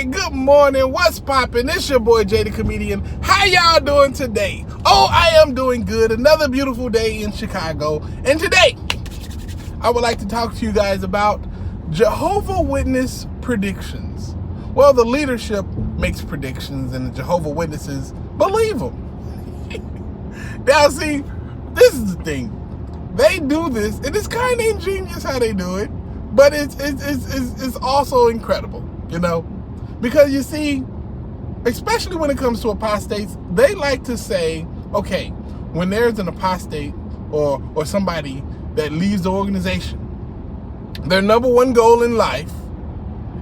right, good morning. What's poppin'? It's your boy Jay the Comedian. How y'all doing today? Oh, I am doing good. Another beautiful day in Chicago. And today, I would like to talk to you guys about Jehovah Witness Predictions. Well, the leadership makes predictions and the Jehovah Witnesses believe them. Now, see, this is the thing. They do this, and it's kind of ingenious how they do it, but it's also incredible, you know? Because you see, especially when it comes to apostates, they like to say, okay, when there's an apostate or somebody that leaves the organization, their number one goal in life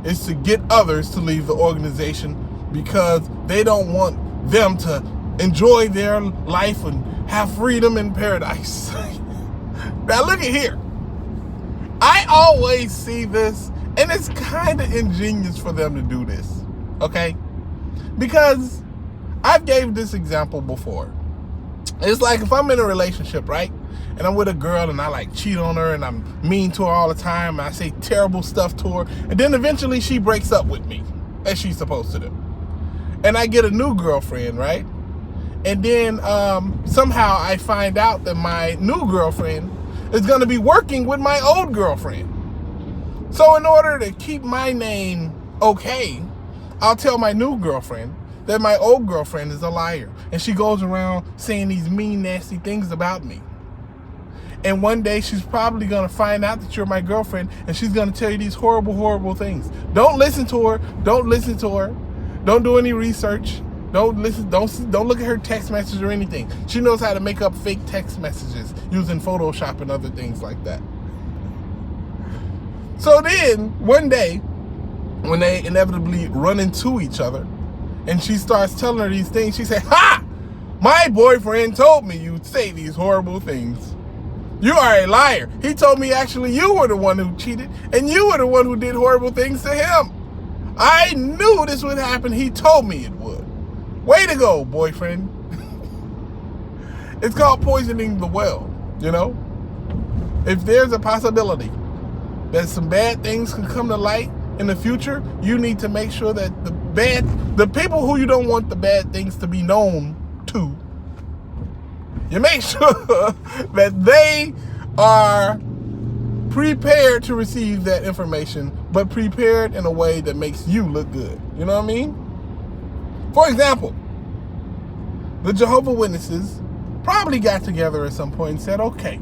is to get others to leave the organization because they don't want them to enjoy their life and have freedom in paradise. Now look at here. I always see this, and it's kind of ingenious for them to do this, okay? Because I've gave this example before. It's like if I'm in a relationship, right? And I'm with a girl and I like cheat on her and I'm mean to her all the time and I say terrible stuff to her. And then eventually she breaks up with me, as she's supposed to do. And I get a new girlfriend, right? And then somehow I find out that my new girlfriend is going to be working with my old girlfriend. So in order to keep my name okay, I'll tell my new girlfriend that my old girlfriend is a liar. And she goes around saying these mean, nasty things about me. And one day she's probably going to find out that you're my girlfriend and she's going to tell you these horrible, horrible things. Don't listen to her. Don't listen to her. Don't do any research. Don't listen. Don't look at her text message or anything. She knows how to make up fake text messages using Photoshop and other things like that. So then one day, when they inevitably run into each other, and she starts telling her these things, she said, "Ha! My boyfriend told me you'd say these horrible things. You are a liar. He told me actually you were the one who cheated, and you were the one who did horrible things to him. I knew this would happen. He told me it would. Way to go, boyfriend." It's called poisoning the well, you know? If there's a possibility that some bad things can come to light in the future, you need to make sure that the people who you don't want the bad things to be known to, you make sure that they are prepared to receive that information, but prepared in a way that makes you look good. You know what I mean? For example, the Jehovah Witnesses probably got together at some point and said, okay,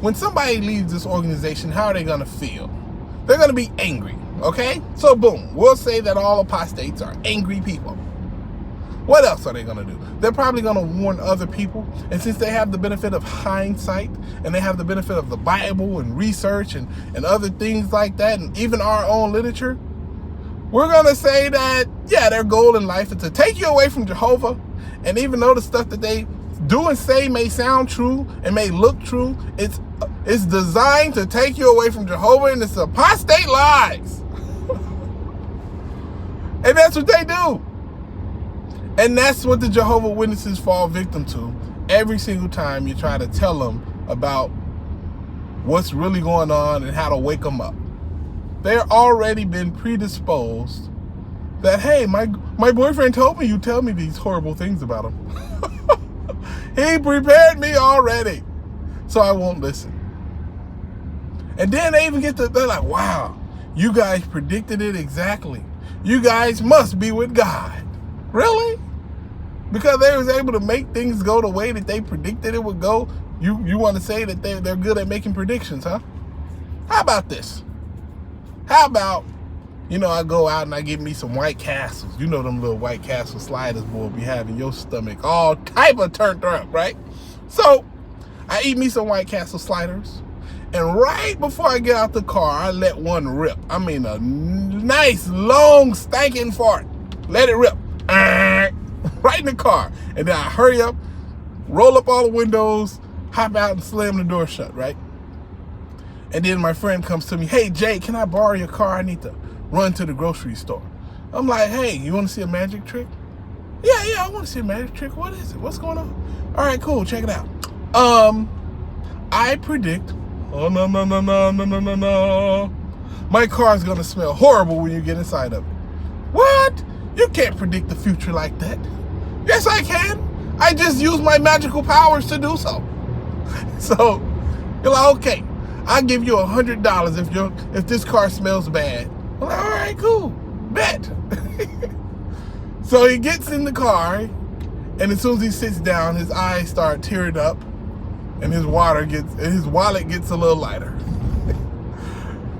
when somebody leaves this organization, how are they going to feel? They're going to be angry, okay? So boom, we'll say that all apostates are angry people. What else are they going to do? They're probably going to warn other people. And since they have the benefit of hindsight and they have the benefit of the Bible and research and other things like that, and even our own literature, we're going to say that, yeah, their goal in life is to take you away from Jehovah. And even though the stuff that they do and say may sound true and may look true, it's designed to take you away from Jehovah, and it's apostate lies. And that's what they do. And that's what the Jehovah Witnesses fall victim to every single time you try to tell them about what's really going on and how to wake them up. They're already been predisposed that, hey, my boyfriend told me you tell me these horrible things about him. He prepared me already, so I won't listen. And then they even they're like, wow, you guys predicted it exactly. You guys must be with God. Really? Because they was able to make things go the way that they predicted it would go, you want to say that they're good at making predictions, huh? How about this? How about, I go out and I get me some White Castles. You know them little White Castle sliders, boy, be having your stomach all type of turned up, right? So I eat me some White Castle sliders, and right before I get out the car, I let one rip. I mean, a nice, long, stinking fart. Let it rip. Right in the car. And then I hurry up, roll up all the windows, hop out and slam the door shut, right? And then my friend comes to me, "Hey, Jay, can I borrow your car? I need to run to the grocery store." I'm like, "Hey, you want to see a magic trick?" Yeah, I want to see a magic trick. What is it? What's going on? All right, cool. Check it out. I predict, no. My car's going to smell horrible when you get inside of it. What? You can't predict the future like that. Yes, I can. I just use my magical powers to do so. So, you're like, okay, I'll give you $100 if this car smells bad. I'm like, all right, cool, bet. So he gets in the car, and as soon as he sits down, his eyes start tearing up, and his wallet gets a little lighter.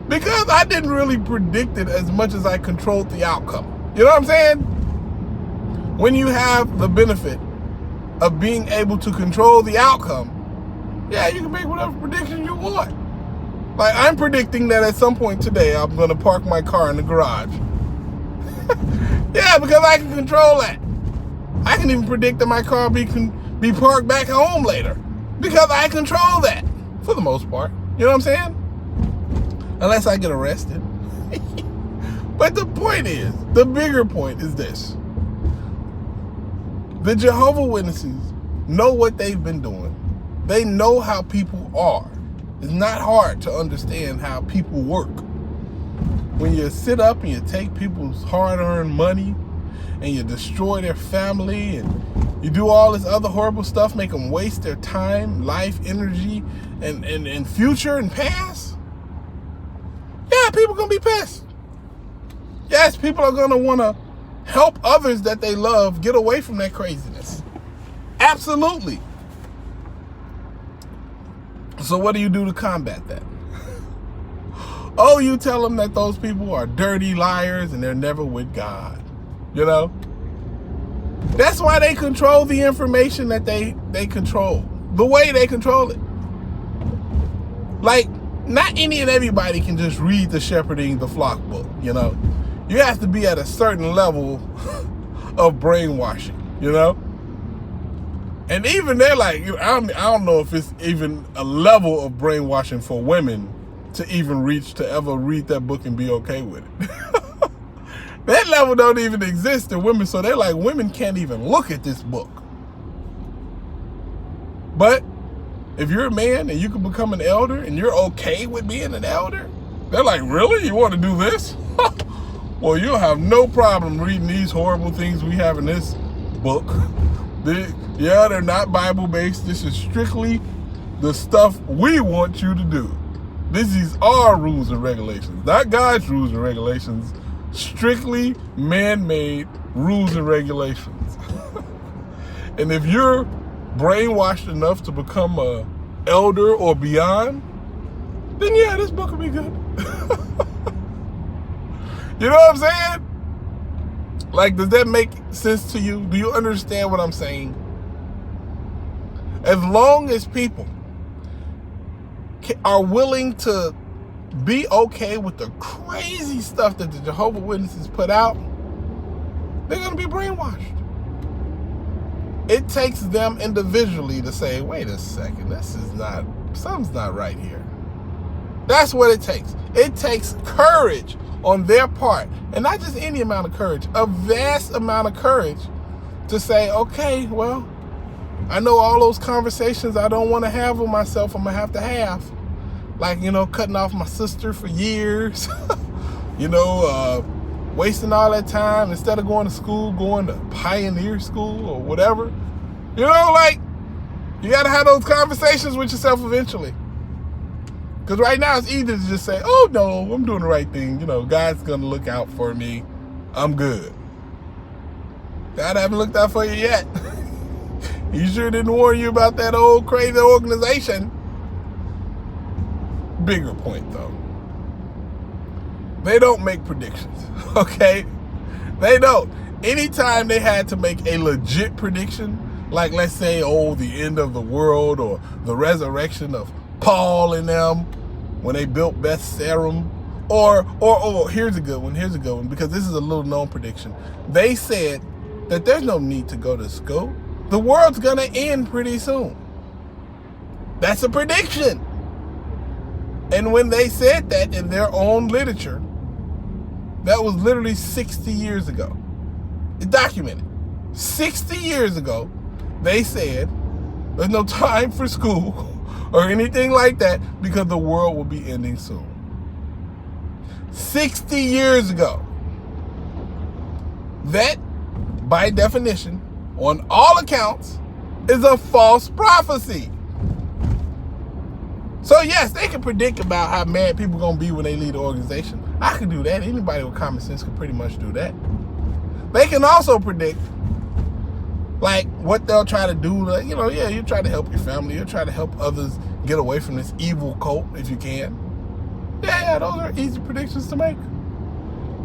Because I didn't really predict it as much as I controlled the outcome. You know what I'm saying? When you have the benefit of being able to control the outcome, yeah, you can make whatever prediction you want. Like, I'm predicting that at some point today, I'm going to park my car in the garage. Yeah, because I can control that. I can even predict that my car can be parked back home later. Because I control that, for the most part. You know what I'm saying? Unless I get arrested. But the point is, the bigger point is this. The Jehovah Witnesses know what they've been doing. They know how people are. It's not hard to understand how people work. When you sit up and you take people's hard-earned money and you destroy their family and you do all this other horrible stuff, make them waste their time, life, energy, and future and past, yeah, people are going to be pissed. Yes, people are going to want to help others that they love get away from that craziness. Absolutely. So what do you do to combat that? Oh, you tell them that those people are dirty liars and they're never with God. You know? That's why they control the information that they control. The way they control it. Like, not any and everybody can just read the Shepherding the Flock book, you know? You have to be at a certain level of brainwashing, you know? And even they're like, I don't know if it's even a level of brainwashing for women to even reach to ever read that book and be okay with it. That level don't even exist in women, so they're like, women can't even look at this book. But if you're a man and you can become an elder and you're okay with being an elder, they're like, really? You want to do this? Well, you'll have no problem reading these horrible things we have in this book. They're not Bible-based. This is strictly the stuff we want you to do. This is our rules and regulations, not God's rules and regulations. Strictly man-made rules and regulations. And if you're brainwashed enough to become a elder or beyond, then yeah, this book will be good. You know what I'm saying? Like, does that make sense to you? Do you understand what I'm saying? As long as people are willing to be okay with the crazy stuff that the Jehovah Witnesses put out, they're going to be brainwashed. It takes them individually to say, wait a second, something's not right here. That's what it takes. It takes courage on their part, and not just any amount of courage, a vast amount of courage to say, okay, well, I know all those conversations I don't want to have with myself, I'm going to have. Like, you know, cutting off my sister for years, you know, wasting all that time instead of going to school, going to pioneer school or whatever. You know, like, you got to have those conversations with yourself eventually. Because right now it's easy to just say, oh, no, I'm doing the right thing. You know, God's going to look out for me. I'm good. God haven't looked out for you yet. He sure didn't warn you about that old crazy organization. Bigger point, though. They don't make predictions, okay? They don't. Anytime they had to make a legit prediction, like, let's say, the end of the world or the resurrection of Paul and them when they built Beth Sarum, or here's a good one, because this is a little known prediction. They said that there's no need to go to school. The world's gonna end pretty soon. That's a prediction. And when they said that in their own literature, that was literally 60 years ago. It's documented. 60 years ago, they said there's no time for school or anything like that because the world will be ending soon. 60 years ago. that, by definition, on all accounts, is a false prophecy. So yes, they can predict about how mad people are going to be when they leave the organization. I can do that. Anybody with common sense can pretty much do that. They can also predict, like, what they'll try to do. Like, you know, yeah, you try to help your family. You try to help others get away from this evil cult if you can. Yeah, those are easy predictions to make.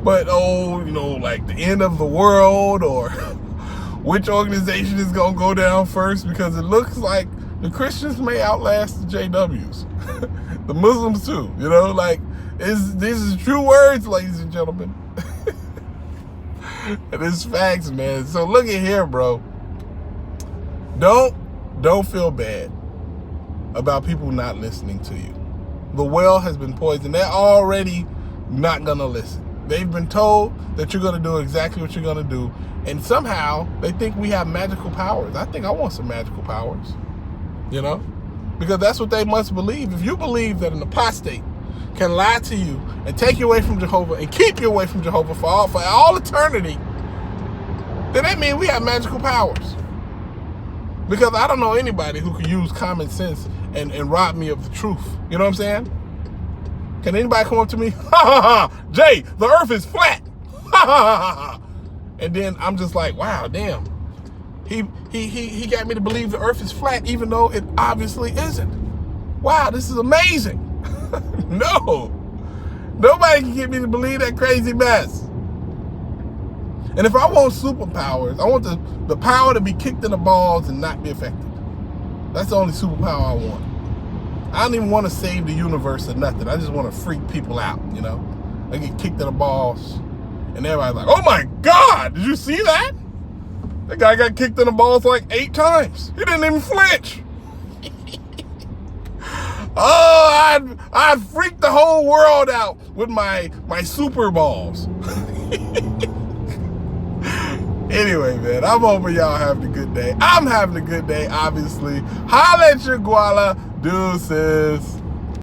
But, you know, like the end of the world, or which organization is going to go down first, because it looks like the Christians may outlast the JWs. The Muslims too, you know, like, these is true words, ladies and gentlemen. And it's facts, man. So look at here, bro. Don't feel bad about people not listening to you. The well has been poisoned. They're already not gonna listen. They've been told that you're gonna do exactly what you're gonna do, and somehow they think we have magical powers. I think I want some magical powers, you know, because that's what they must believe. If you believe that an apostate can lie to you and take you away from Jehovah and keep you away from Jehovah for all eternity, then that means we have magical powers. Because I don't know anybody who could use common sense and rob me of the truth. You know what I'm saying? Can anybody come up to me? Ha ha ha! Jay, the earth is flat! Ha ha ha ha! And then I'm just like, wow, damn. He got me to believe the earth is flat even though it obviously isn't. Wow, this is amazing. No. Nobody can get me to believe that crazy mess. And if I want superpowers, I want the power to be kicked in the balls and not be affected. That's the only superpower I want. I don't even want to save the universe or nothing. I just want to freak people out, you know? I get kicked in the balls, and everybody's like, oh my God, did you see that? That guy got kicked in the balls like 8 times. He didn't even flinch. Oh, I'd freak the whole world out with my super balls. Anyway, man, I'm hoping y'all having a good day. I'm having a good day, obviously. Holla at your guala. Deuces.